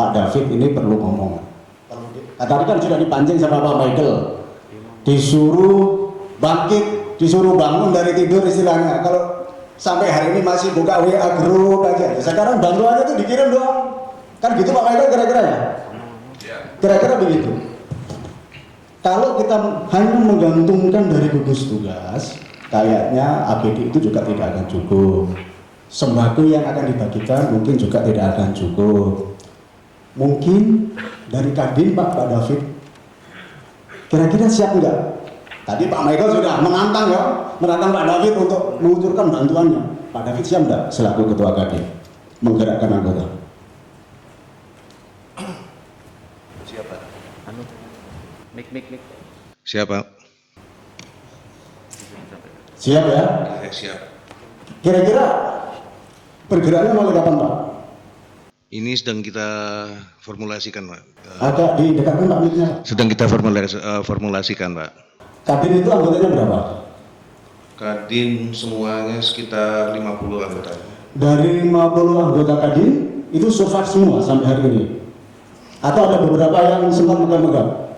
Pak David ini perlu ngomong. Tadi kan sudah dipancing sama Pak Michael, disuruh bangkit, disuruh bangun dari tidur istilahnya. Kalau sampai hari ini masih buka WA grup aja, sekarang bantuannya tuh dikirim doang. Kan gitu Pak Michael kira-kira ya? Kira-kira begitu. Kalau kita hanya menggantungkan dari gugus tugas, kayaknya APD itu juga tidak akan cukup. Sembako yang akan dibagikan mungkin juga tidak akan cukup. Mungkin dari Kadin Pak David, kira-kira siap enggak? Tadi Pak Michael sudah menantang ya, menantang Pak David untuk mengucurkan bantuannya. Pak David siap enggak selaku Ketua Kadin menggerakkan anggota? Siapa? Mik. Siapa? Siap ya? Siap. Kira-kira pergerakannya mulai kapan Pak? Ini sedang kita formulasikan, Pak. Agak didekatkan Pak mic-nya. Sedang kita formulasikan, Pak. Kadin itu anggotanya berapa? Kadin semuanya sekitar 50 anggota. Dari 50 anggota Kadin itu survive semua sampai hari ini? Atau ada beberapa yang sempat megang-megang?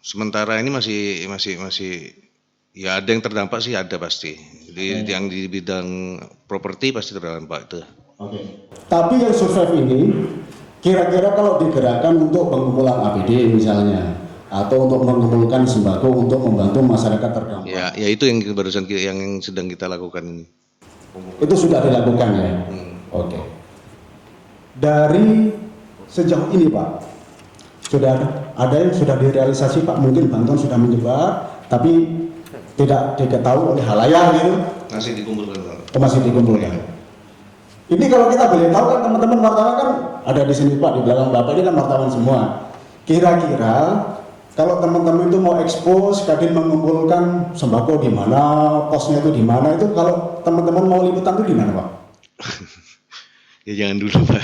Sementara ini masih ya ada yang terdampak sih, ada pasti. Jadi yang di bidang properti pasti terdampak itu. Oke. Tapi yang survive ini kira-kira kalau digerakkan untuk pengumpulan APD misalnya, atau untuk mengumpulkan sembako untuk membantu masyarakat terdampak. Ya itu yang barusan yang sedang kita lakukan ini. Itu sudah dilakukan ya. Oke. Dari sejauh ini Pak, sudah ada yang sudah direalisasi Pak, mungkin bantuan sudah menyebar, tapi tidak diketahui oleh halayak gitu. Masih dikumpulkan, Pak. Masih dikumpulkan. Ini kalau kita boleh tahu kan teman-teman wartawan kan ada di sini Pak, di belakang Bapak ini kan wartawan semua. Kira-kira kalau teman-teman itu mau ekspos, Kadin mengumpulkan sembako di mana, posnya itu di mana, itu kalau teman-teman mau liputan itu di mana Pak? Ya jangan dulu, Pak.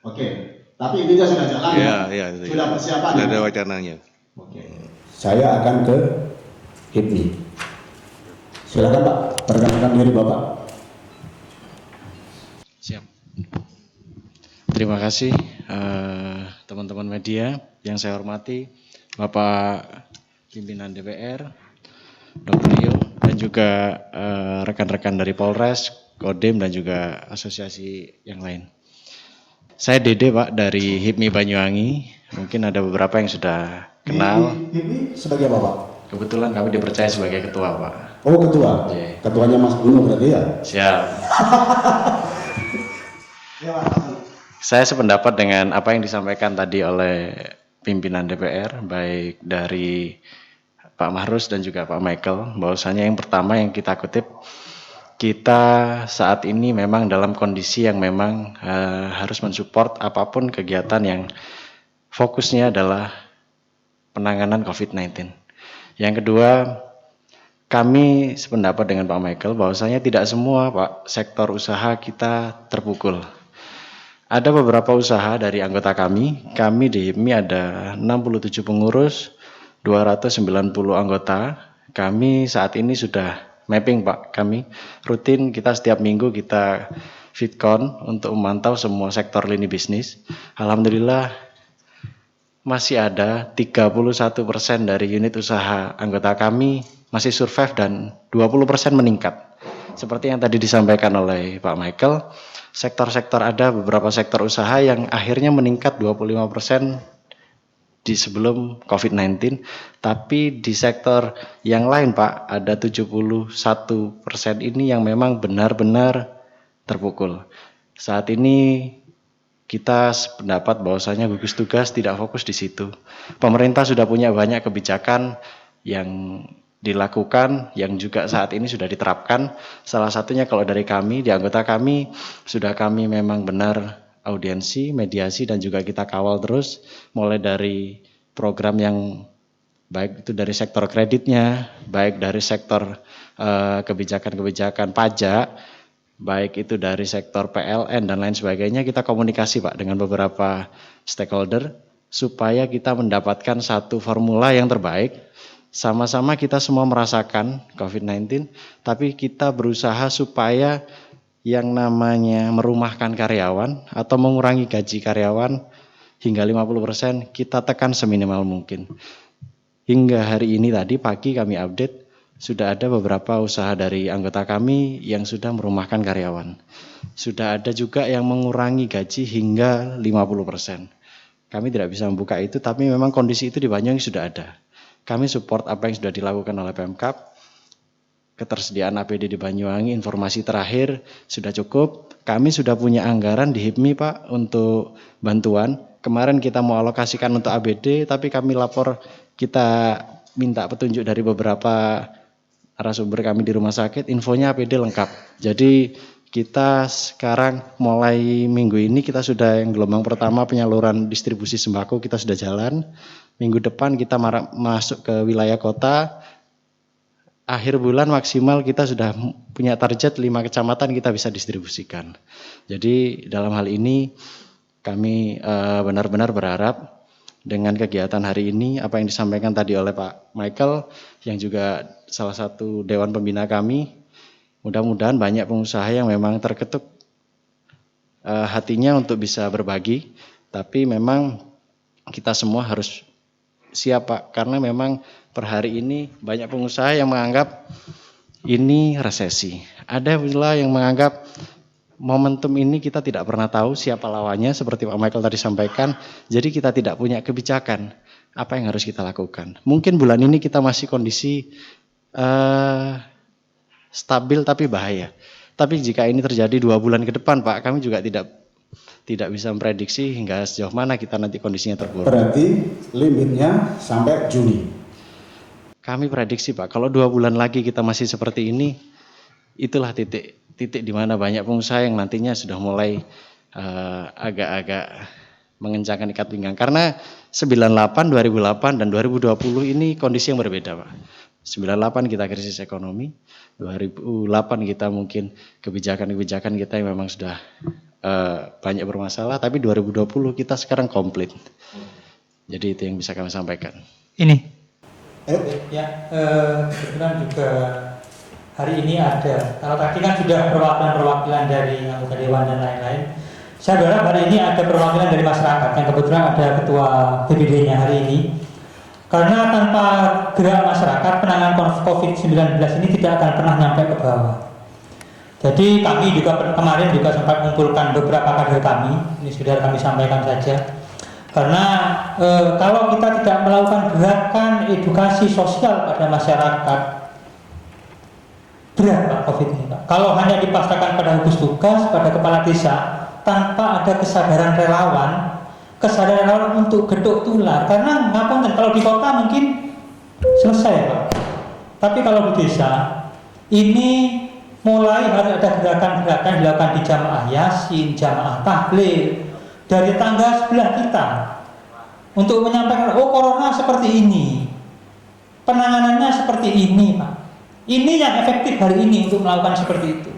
Oke. Tapi intinya sudah jalan Ya. Sudah persiapan. Sudah ya? ada wacananya. Oke. Saya akan ke HIPMI. Silakan Pak, perkenalkan diri Bapak. Siap. Terima kasih teman-teman media yang saya hormati, Bapak Pimpinan DPR, Dr. Rio, dan juga rekan-rekan dari Polres, Kodim, dan juga asosiasi yang lain. Saya Dede Pak dari HIPMI Banyuwangi. Mungkin ada beberapa yang sudah kenal. HIPMI sebagai apa Pak? Kebetulan kami dipercaya sebagai ketua Pak. Oh ketua? Iya. Ketuanya Mas Bruno berarti ya? Siap. Saya sependapat dengan apa yang disampaikan tadi oleh pimpinan DPR, baik dari Pak Mahrus dan juga Pak Michael, bahwasanya yang pertama yang kita kutip, kita saat ini memang dalam kondisi yang memang harus mensupport apapun kegiatan yang fokusnya adalah penanganan COVID-19. Yang kedua, kami sependapat dengan Pak Michael bahwasanya tidak semua Pak sektor usaha kita terpukul. Ada beberapa usaha dari anggota kami di HIPMI ada 67 pengurus, 290 anggota. Kami saat ini sudah mapping Pak, kami rutin kita setiap minggu kita fitcon untuk memantau semua sektor lini bisnis. Alhamdulillah masih ada 31% dari unit usaha anggota kami masih survive dan 20% meningkat. Seperti yang tadi disampaikan oleh Pak Michael, sektor-sektor ada beberapa sektor usaha yang akhirnya meningkat 25% di sebelum COVID-19, tapi di sektor yang lain Pak ada 71% ini yang memang benar-benar terpukul. Saat ini kita sependapat bahwasanya gugus tugas tidak fokus di situ. Pemerintah sudah punya banyak kebijakan yang dilakukan yang juga saat ini sudah diterapkan. Salah satunya kalau dari kami, di anggota kami sudah kami memang benar audiensi, mediasi dan juga kita kawal terus mulai dari program yang baik itu dari sektor kreditnya, baik dari sektor kebijakan-kebijakan pajak, baik itu dari sektor PLN dan lain sebagainya, kita komunikasi Pak dengan beberapa stakeholder supaya kita mendapatkan satu formula yang terbaik. Sama-sama kita semua merasakan COVID-19, tapi kita berusaha supaya yang namanya merumahkan karyawan atau mengurangi gaji karyawan hingga 50%, kita tekan seminimal mungkin. Hingga hari ini tadi pagi kami update, sudah ada beberapa usaha dari anggota kami yang sudah merumahkan karyawan. Sudah ada juga yang mengurangi gaji hingga 50%. Kami tidak bisa membuka itu, tapi memang kondisi itu di Banyuwangi sudah ada. Kami support apa yang sudah dilakukan oleh Pemkab. Ketersediaan APD di Banyuwangi, informasi terakhir sudah cukup. Kami sudah punya anggaran di HIPMI Pak untuk bantuan. Kemarin kita mau alokasikan untuk APD, tapi kami lapor, kita minta petunjuk dari beberapa narasumber kami di rumah sakit, infonya APD lengkap. Jadi kita sekarang mulai minggu ini kita sudah yang gelombang pertama penyaluran distribusi sembako kita sudah jalan. Minggu depan kita masuk ke wilayah kota. Akhir bulan maksimal kita sudah punya target 5 kecamatan kita bisa distribusikan. Jadi dalam hal ini kami benar-benar berharap dengan kegiatan hari ini, apa yang disampaikan tadi oleh Pak Michael, yang juga salah satu Dewan Pembina kami, mudah-mudahan banyak pengusaha yang memang terketuk hatinya untuk bisa berbagi, tapi memang kita semua harus siap Pak, karena memang per hari ini banyak pengusaha yang menganggap ini resesi. Ada pula yang menganggap momentum ini kita tidak pernah tahu siapa lawannya, seperti Pak Michael tadi sampaikan. Jadi kita tidak punya kebijakan apa yang harus kita lakukan. Mungkin bulan ini kita masih kondisi stabil tapi bahaya. Tapi jika ini terjadi 2 bulan ke depan Pak, kami juga tidak bisa memprediksi hingga sejauh mana kita nanti kondisinya terpuruk. Berarti limitnya sampai Juni. Kami prediksi Pak, kalau 2 bulan lagi kita masih seperti ini, itulah titik di mana banyak pengusaha yang nantinya sudah mulai agak-agak mengencangkan ikat pinggang. Karena 98, 2008, dan 2020 ini kondisi yang berbeda Pak. 98 kita krisis ekonomi, 2008 kita mungkin kebijakan kita yang memang sudah banyak bermasalah, tapi 2020 kita sekarang komplit. Jadi itu yang bisa kami sampaikan. Ini ya, kebetulan juga hari ini ada, kalau tadi kan sudah perwakilan dari anggota dewan dan lain-lain, saya berharap hari ini ada perwakilan dari masyarakat, yang kebetulan ada ketua BPD-nya hari ini, karena tanpa gerak masyarakat penanganan COVID-19 ini tidak akan pernah nyampe ke bawah. Jadi kami juga kemarin juga sempat mengumpulkan beberapa kader kami, ini sudah kami sampaikan saja. Karena kalau kita tidak melakukan gerakan edukasi sosial pada masyarakat, berat Pak COVID ini Pak. Kalau hanya dipasrahkan pada gugus tugas, pada kepala desa, tanpa ada kesadaran relawan untuk geduk tular. Karena ngapain? Kalau di kota mungkin selesai Pak. Tapi kalau di desa, ini mulai harus ada gerakan-gerakan dilakukan di jamaah yasin, jamaah tahlil, dari tangga sebelah kita untuk menyampaikan, oh corona seperti ini, penanganannya seperti ini Pak. Ini yang efektif hari ini untuk melakukan seperti itu.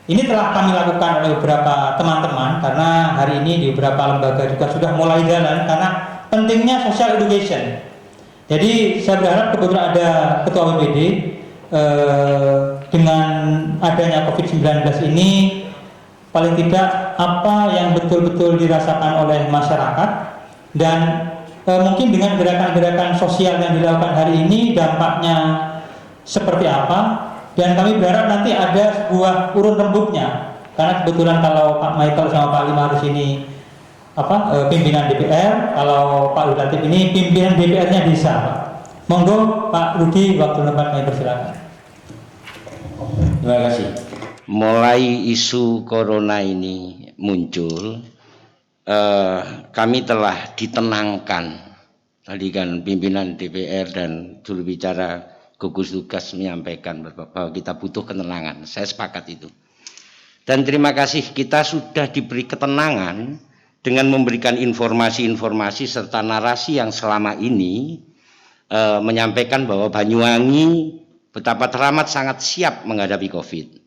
Ini telah kami lakukan oleh beberapa teman-teman, karena hari ini di beberapa lembaga juga sudah mulai jalan karena pentingnya social education. Jadi saya berharap kebetulan ada ketua BPD dengan adanya COVID-19 ini, paling tidak apa yang betul-betul dirasakan oleh masyarakat, dan mungkin dengan gerakan-gerakan sosial yang dilakukan hari ini dampaknya seperti apa, dan kami berharap nanti ada sebuah urun rembuknya, karena kebetulan kalau Pak Michael sama Pak Limarus ini pimpinan DPR, kalau Pak Ludatif ini pimpinan DPR-nya desa Pak. Monggo Pak Rudi, waktu lepas kami persilakan. Terima kasih. Mulai isu corona ini muncul, kami telah ditenangkan. Tadi kan pimpinan DPR dan juru bicara gugus tugas menyampaikan bahwa kita butuh ketenangan. Saya sepakat itu. Dan terima kasih, kita sudah diberi ketenangan dengan memberikan informasi-informasi serta narasi yang selama ini menyampaikan bahwa Banyuwangi betapa teramat sangat siap menghadapi COVID.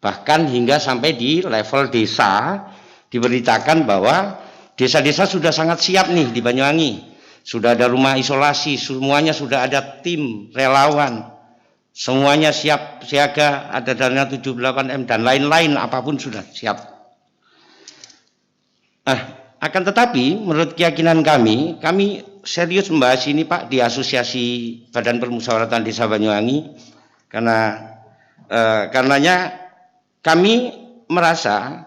Bahkan hingga sampai di level desa diberitakan bahwa desa-desa sudah sangat siap nih di Banyuwangi. Sudah ada rumah isolasi, semuanya sudah ada tim relawan. Semuanya siap siaga, ada dana 78M dan lain-lain, apapun sudah siap. Akan tetapi menurut keyakinan kami serius membahas ini Pak di Asosiasi Badan Permusyawaratan Desa Banyuwangi, karenanya kami merasa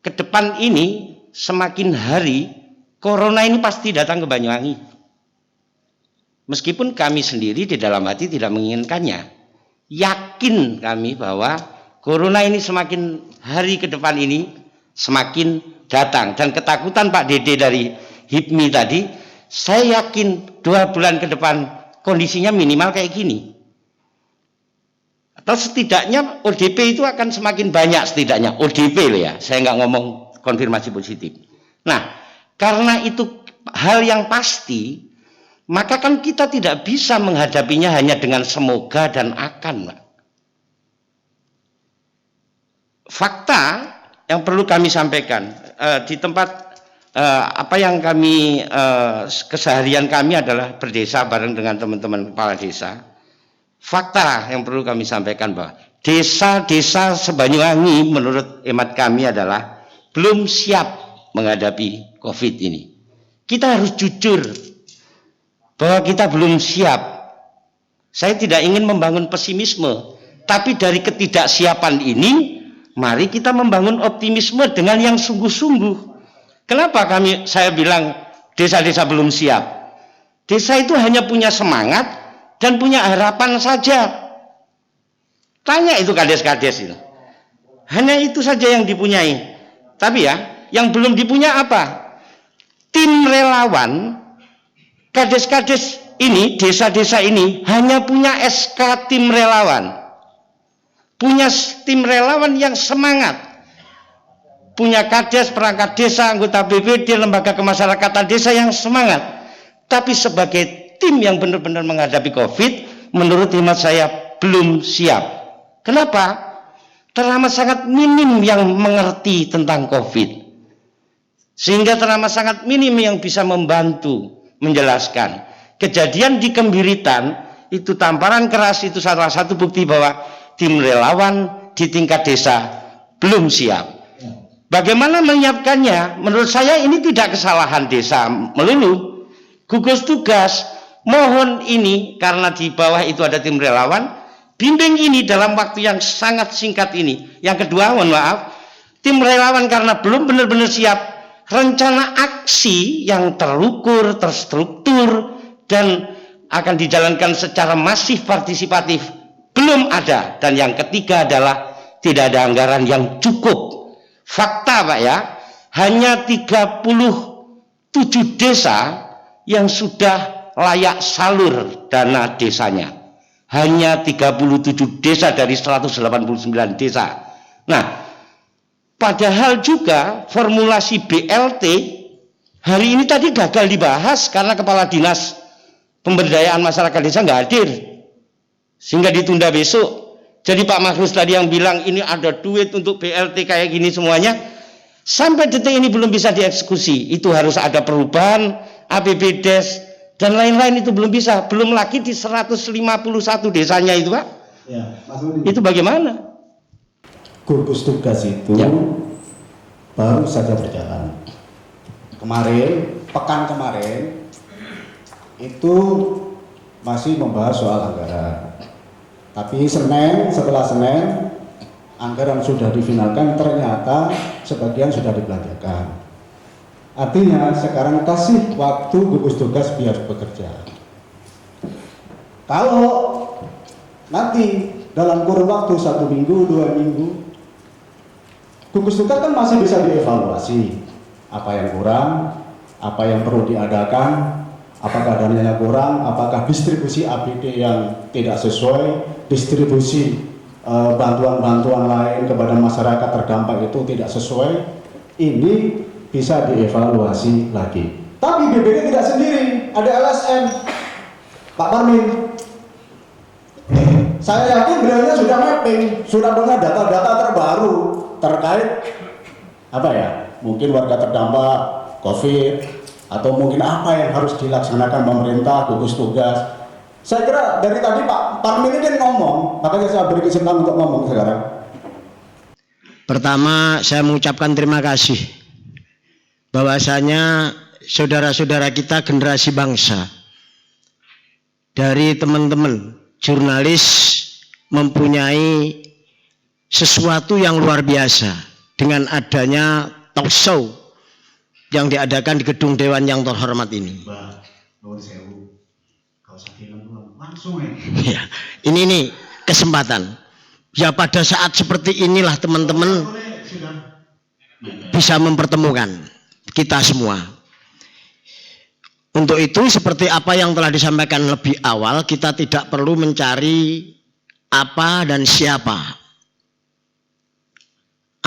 ke depan ini semakin hari corona ini pasti datang ke Banyuwangi. Meskipun kami sendiri di dalam hati tidak menginginkannya, yakin kami bahwa corona ini semakin hari ke depan ini semakin datang. Dan ketakutan Pak Dede dari HIPMI tadi, saya yakin 2 bulan ke depan kondisinya minimal kayak gini. Atau setidaknya ODP itu akan semakin banyak, setidaknya ODP loh ya, saya nggak ngomong konfirmasi positif. Nah, karena itu hal yang pasti, maka kan kita tidak bisa menghadapinya hanya dengan semoga dan akan, Pak. Fakta yang perlu kami sampaikan di tempat apa yang kami keseharian kami adalah berdesa bareng dengan teman-teman kepala desa. Fakta yang perlu kami sampaikan bahwa desa-desa seBanyuwangi menurut hemat kami adalah belum siap menghadapi COVID ini. Kita harus jujur bahwa kita belum siap. Saya tidak ingin membangun pesimisme, tapi dari ketidaksiapan ini, mari kita membangun optimisme dengan yang sungguh-sungguh. Kenapa saya bilang desa-desa belum siap? Desa itu hanya punya semangat dan punya harapan saja. Tanya itu kades-kades itu. Hanya itu saja yang dipunyai. Tapi ya, yang belum dipunya apa? Tim relawan. Kades-kades ini, desa-desa ini hanya punya SK tim relawan. Punya tim relawan yang semangat. Punya kades, perangkat desa, anggota BPD, lembaga kemasyarakatan desa yang semangat. Tapi sebagai tim yang benar-benar menghadapi COVID, menurut hemat saya belum siap. Kenapa? Teramat sangat minim yang mengerti tentang COVID. Sehingga teramat sangat minim yang bisa membantu menjelaskan. Kejadian di Kembiritan itu tamparan keras, itu salah satu bukti bahwa tim relawan di tingkat desa belum siap. Bagaimana menyiapkannya? Menurut saya ini tidak kesalahan desa melulu. Gugus tugas mohon ini, karena di bawah itu ada tim relawan, bimbing ini dalam waktu yang sangat singkat ini. Yang kedua, mohon maaf, tim relawan karena belum benar-benar siap, rencana aksi yang terukur, terstruktur, dan akan dijalankan secara masif partisipatif belum ada. Dan yang ketiga adalah tidak ada anggaran yang cukup. Fakta Pak ya, hanya 37 desa yang sudah layak salur dana desanya. Hanya 37 desa dari 189 desa. Nah, padahal juga formulasi BLT hari ini tadi gagal dibahas karena Kepala Dinas Pemberdayaan Masyarakat Desa nggak hadir, sehingga ditunda besok. Jadi Pak Mahrus tadi yang bilang ini ada duit untuk BLT kayak gini semuanya, sampai detik ini belum bisa dieksekusi. Itu harus ada perubahan APBDes dan lain-lain, itu belum bisa. Belum lagi di 151 desanya itu Pak. Ya, Mas Udi. Itu bagaimana? Gugus tugas itu Ya. baru saja berjalan. Kemarin, pekan kemarin itu masih membahas soal anggaran. Tapi setelah Senin, anggaran sudah difinalkan, ternyata sebagian sudah dibelanjakan. Artinya sekarang kasih waktu gugus tugas biar bekerja. Kalau nanti dalam kurun waktu 1 minggu, 2 minggu, gugus tugas kan masih bisa dievaluasi. Apa yang kurang, apa yang perlu diadakan, apakah dananya kurang, apakah distribusi APD yang tidak sesuai, distribusi bantuan-bantuan lain kepada masyarakat terdampak itu tidak sesuai, ini bisa dievaluasi lagi. Tapi BPD tidak sendiri, ada LSM, Pak Parmin. Saya yakin beliaunya sudah mapping, sudah punya data-data terbaru terkait apa ya, mungkin warga terdampak COVID, atau mungkin apa yang harus dilaksanakan pemerintah, gugus tugas. Saya kira dari tadi Pak Parmin ini kan ngomong, makanya saya beri kesempatan untuk ngomong sekarang. Pertama, saya mengucapkan terima kasih bahwasanya saudara-saudara kita generasi bangsa dari teman-teman jurnalis mempunyai sesuatu yang luar biasa dengan adanya talk show yang diadakan di gedung Dewan yang terhormat ini. Ya, ini kesempatan. Ya pada saat seperti inilah teman-teman bisa mempertemukan kita semua. Untuk itu seperti apa yang telah disampaikan lebih awal, kita tidak perlu mencari apa dan siapa.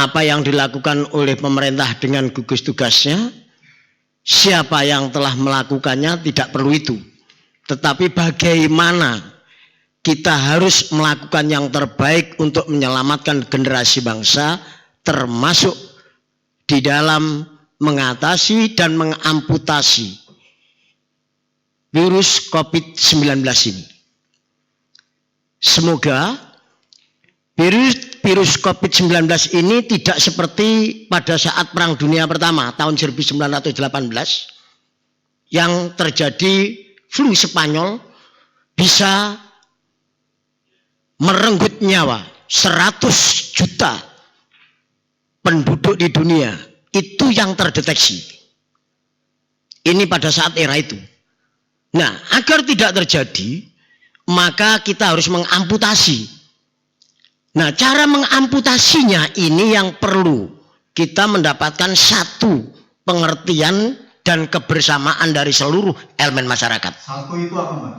Apa yang dilakukan oleh pemerintah dengan gugus tugasnya, siapa yang telah melakukannya tidak perlu itu. Tetapi bagaimana kita harus melakukan yang terbaik untuk menyelamatkan generasi bangsa, termasuk di dalam mengatasi dan mengamputasi virus COVID-19 ini. Semoga virus COVID-19 ini tidak seperti pada saat Perang Dunia Pertama tahun 1918 yang terjadi flu Spanyol bisa merenggut nyawa 100 juta penduduk di dunia. Itu yang terdeteksi. Ini pada saat era itu. Nah, agar tidak terjadi, maka kita harus mengamputasi. Nah, cara mengamputasinya ini yang perlu kita mendapatkan satu pengertian dan kebersamaan dari seluruh elemen masyarakat. Satu itu apa, Mbak?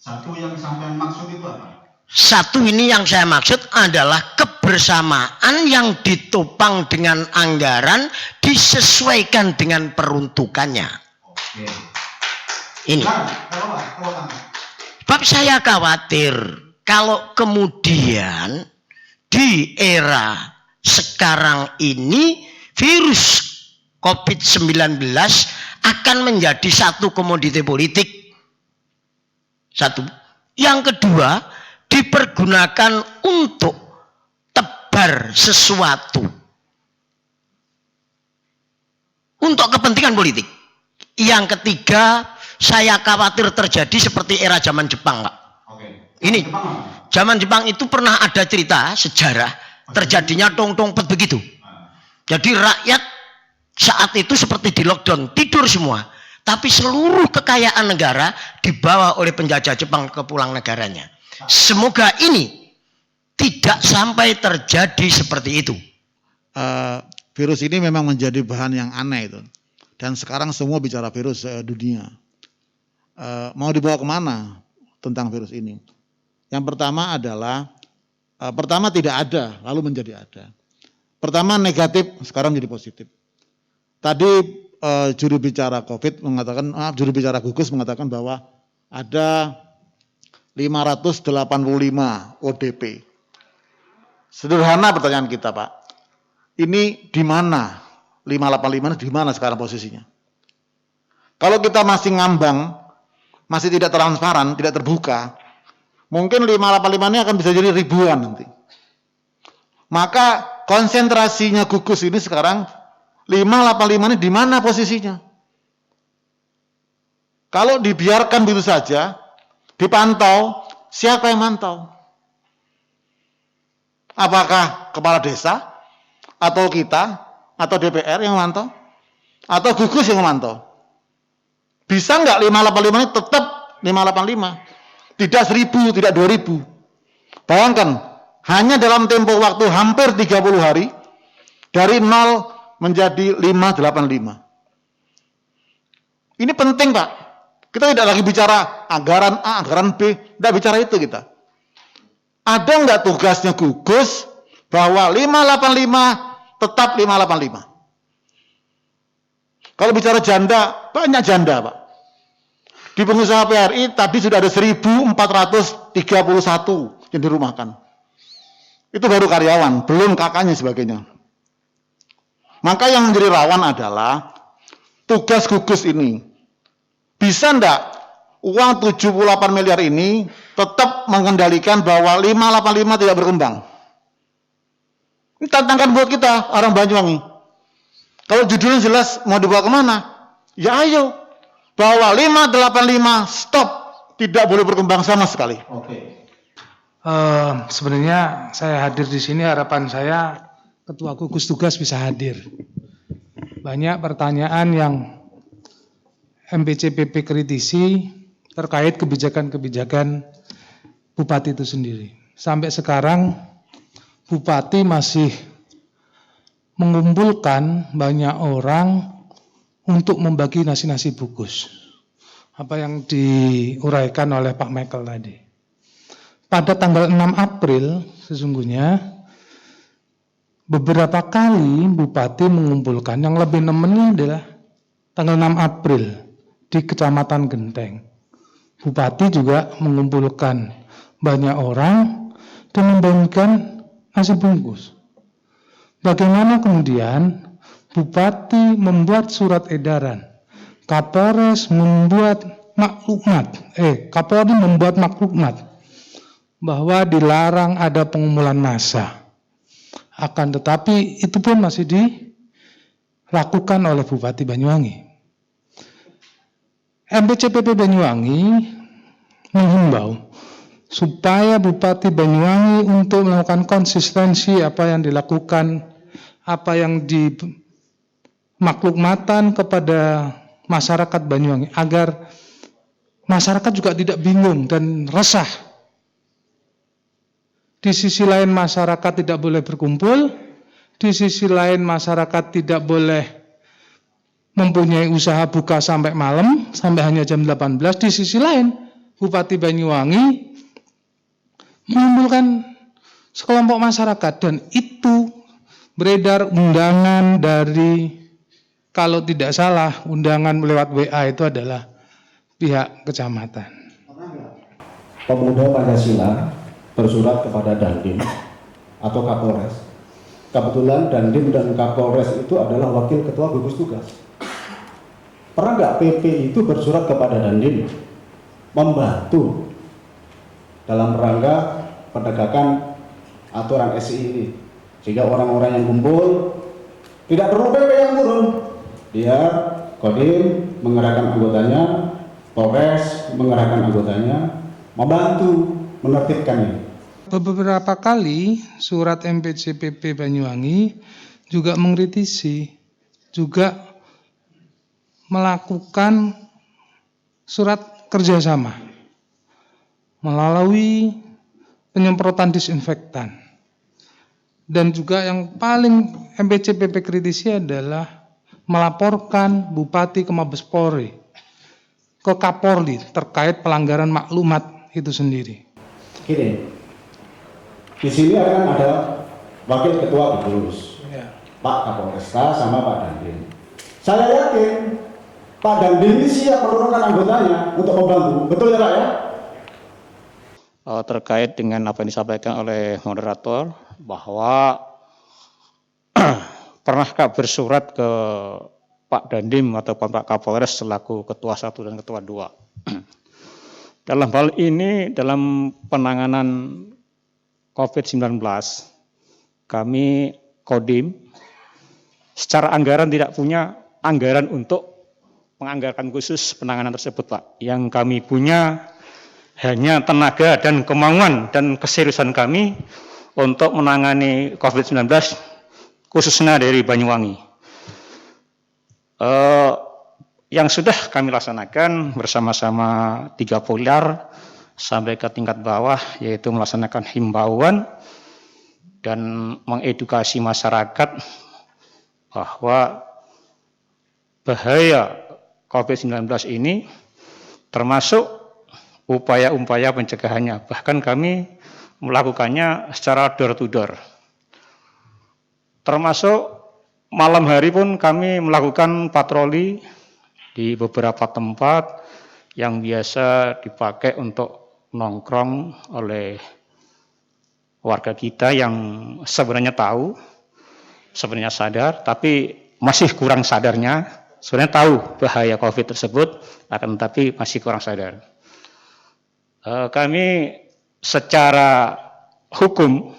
Satu yang sampai maksud itu apa? Satu ini yang saya maksud adalah kebersamaan yang ditopang dengan anggaran disesuaikan dengan peruntukannya. Oke. Ini. Sebab saya khawatir kalau kemudian di era sekarang ini virus COVID-19 akan menjadi satu komoditi politik. Satu. Yang kedua, dipergunakan untuk tebar sesuatu. Untuk kepentingan politik. Yang ketiga, saya khawatir terjadi seperti era zaman Jepang, Pak. Ini, zaman Jepang itu pernah ada cerita sejarah terjadinya tong-tong-pet begitu. Jadi rakyat saat itu seperti di lockdown, tidur semua. Tapi seluruh kekayaan negara dibawa oleh penjajah Jepang ke pulang negaranya. Semoga ini tidak sampai terjadi seperti itu. Virus ini memang menjadi bahan yang aneh itu. Dan sekarang semua bicara virus dunia. Mau dibawa kemana tentang virus ini? Yang pertama adalah, pertama tidak ada, lalu menjadi ada. Pertama negatif, sekarang jadi positif. Tadi juru bicara COVID mengatakan, juru bicara gugus mengatakan bahwa ada 585 ODP. Sederhana pertanyaan kita, Pak. Ini di mana? 585 di mana sekarang posisinya? Kalau kita masih ngambang, masih tidak transparan, tidak terbuka, mungkin 585 ini akan bisa jadi ribuan nanti. Maka konsentrasinya gugus ini sekarang 585 ini di mana posisinya? Kalau dibiarkan begitu saja, dipantau, siapa yang mantau? Apakah kepala desa? Atau kita? Atau DPR yang memantau? Atau gugus yang memantau? Bisa nggak 585 ini tetap 585? Tidak 1000, tidak 2000. Bayangkan, hanya dalam tempo waktu hampir 30 hari, dari 0 menjadi 585. Ini penting, Pak. Kita tidak lagi bicara anggaran A, anggaran B, tidak bicara itu kita. Ada nggak tugasnya gugus bahwa 585 tetap 585? Kalau bicara janda, banyak janda, Pak. Di pengusaha PRI tadi sudah ada 1431 yang dirumahkan. Itu baru karyawan, belum kakaknya sebagainya. Maka yang menjadi rawan adalah tugas gugus ini. Bisa enggak uang 78 miliar ini tetap mengendalikan bahwa 585 tidak berkembang. Ini tantangan buat kita, orang Banyuwangi. Kalau judulnya jelas mau dibawa kemana? Ya ayo, bahwa 585 stop, tidak boleh berkembang sama sekali. Sebenarnya saya hadir di sini, harapan saya Ketua Gugus Tugas bisa hadir. Banyak pertanyaan yang MPCPP kritisi terkait kebijakan-kebijakan Bupati itu sendiri. Sampai sekarang Bupati masih mengumpulkan banyak orang untuk membagi nasi-nasi bungkus. Apa yang diuraikan oleh Pak Michael tadi. Pada tanggal 6 April sesungguhnya beberapa kali Bupati mengumpulkan, yang lebih nemennya adalah tanggal 6 April di Kecamatan Genteng. Bupati juga mengumpulkan banyak orang dan membagikan nasi bungkus. Bagaimana kemudian Bupati membuat surat edaran, Kapolres membuat Kapolri membuat maklumat bahwa dilarang ada pengumpulan massa. Akan tetapi itu pun masih dilakukan oleh Bupati Banyuwangi. MPCPP Banyuwangi menghimbau supaya Bupati Banyuwangi untuk melakukan konsistensi apa yang dilakukan, apa yang dimaklumatkan kepada masyarakat Banyuwangi, agar masyarakat juga tidak bingung dan resah. Di sisi lain masyarakat tidak boleh berkumpul, di sisi lain masyarakat tidak boleh mempunyai usaha buka sampai malam, sampai hanya jam 18. Di sisi lain Bupati Banyuwangi mengumpulkan sekelompok masyarakat, dan itu beredar undangan dari, kalau tidak salah, undangan lewat WA itu adalah pihak kecamatan. Pemuda Pancasila bersurat kepada Dandim atau Kapolres. Kebetulan Dandim dan Kapolres itu adalah wakil ketua gugus tugas. Pernah nggak PP itu bersurat kepada Dandim membantu dalam rangka penegakan aturan SI ini, sehingga orang-orang yang kumpul tidak perlu PP yang turun, biar Kodim mengerahkan anggotanya, Polres mengerahkan anggotanya, membantu menertibkan ini. Beberapa kali surat MPCPP Banyuwangi juga mengkritisi, juga melakukan surat kerjasama melalui penyemprotan disinfektan. Dan juga yang paling MPCPP kritisi adalah melaporkan Bupati ke Mabes Polri, ke Kapolri terkait pelanggaran maklumat itu sendiri. Gini, di sini akan ada wakil ketua gugus, Pak Kapolresta sama Pak Dandim. Saya yakin Pak Dandim ini siap menurunkan anggotanya untuk membantu, betul ya Pak ya? Terkait dengan apa yang disampaikan oleh moderator, bahwa pernahkah bersurat ke Pak Dandim atau Pak Kapolres selaku Ketua 1 dan Ketua 2. Dalam hal ini, dalam penanganan COVID-19, kami Kodim secara anggaran tidak punya anggaran untuk menganggarkan khusus penanganan tersebut, Pak. Yang kami punya hanya tenaga dan kemauan dan keseriusan kami untuk menangani COVID-19 khususnya dari Banyuwangi. Yang sudah kami laksanakan bersama-sama 3 pilar sampai ke tingkat bawah, yaitu melaksanakan himbauan dan mengedukasi masyarakat bahwa bahaya COVID-19 ini, termasuk upaya-upaya pencegahannya. Bahkan kami melakukannya secara door to door. Termasuk malam hari pun kami melakukan patroli di beberapa tempat yang biasa dipakai untuk nongkrong oleh warga kita yang sebenarnya tahu, sebenarnya sadar, tapi masih kurang sadarnya. Sebenarnya tahu bahaya COVID tersebut, akan tetapi masih kurang sadar. Kami secara hukum,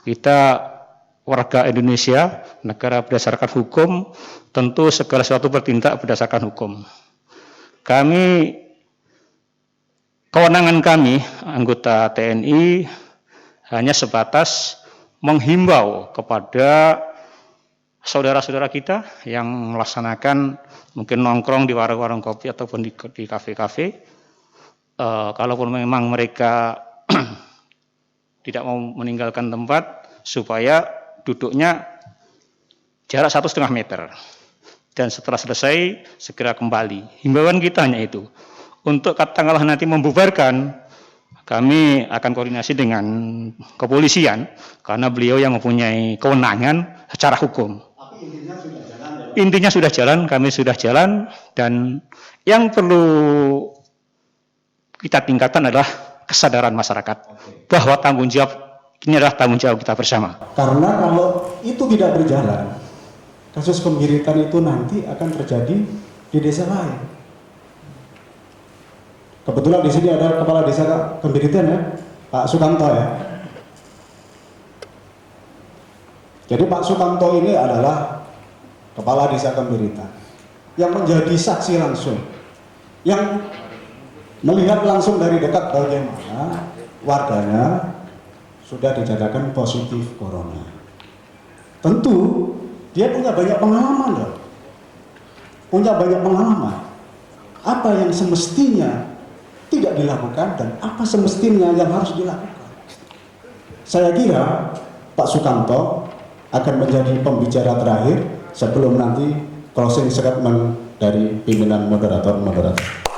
kita warga Indonesia, negara berdasarkan hukum, tentu segala sesuatu bertindak berdasarkan hukum. Kewenangan kami, anggota TNI, hanya sebatas menghimbau kepada saudara-saudara kita yang melaksanakan mungkin nongkrong di warung-warung kopi ataupun di kafe-kafe. Kalaupun memang mereka tidak mau meninggalkan tempat, supaya duduknya jarak 1,5 meter. Dan setelah selesai, segera kembali. Himbauan kita hanya itu. Untuk katakanlah nanti membubarkan, kami akan koordinasi dengan kepolisian, karena beliau yang mempunyai kewenangan secara hukum. Tapi intinya sudah jalan ya? Intinya sudah jalan, kami sudah jalan, dan yang perlu kita tingkatkan adalah kesadaran masyarakat bahwa tanggung jawab ini adalah tanggung jawab kita bersama. Karena kalau itu tidak berjalan, kasus kembiritan itu nanti akan terjadi di desa lain. Kebetulan di sini ada kepala desa Kembiritan ya, Pak Sukamto ya. Jadi Pak Sukamto ini adalah kepala desa Kembiritan yang menjadi saksi langsung, yang melihat langsung dari dekat bagaimana warganya sudah dinyatakan positif corona. Tentu dia punya banyak pengalaman loh. Punya banyak pengalaman. Apa yang semestinya tidak dilakukan dan apa semestinya yang harus dilakukan. Saya kira Pak Sukamto akan menjadi pembicara terakhir sebelum nanti closing statement dari pimpinan moderator-moderator.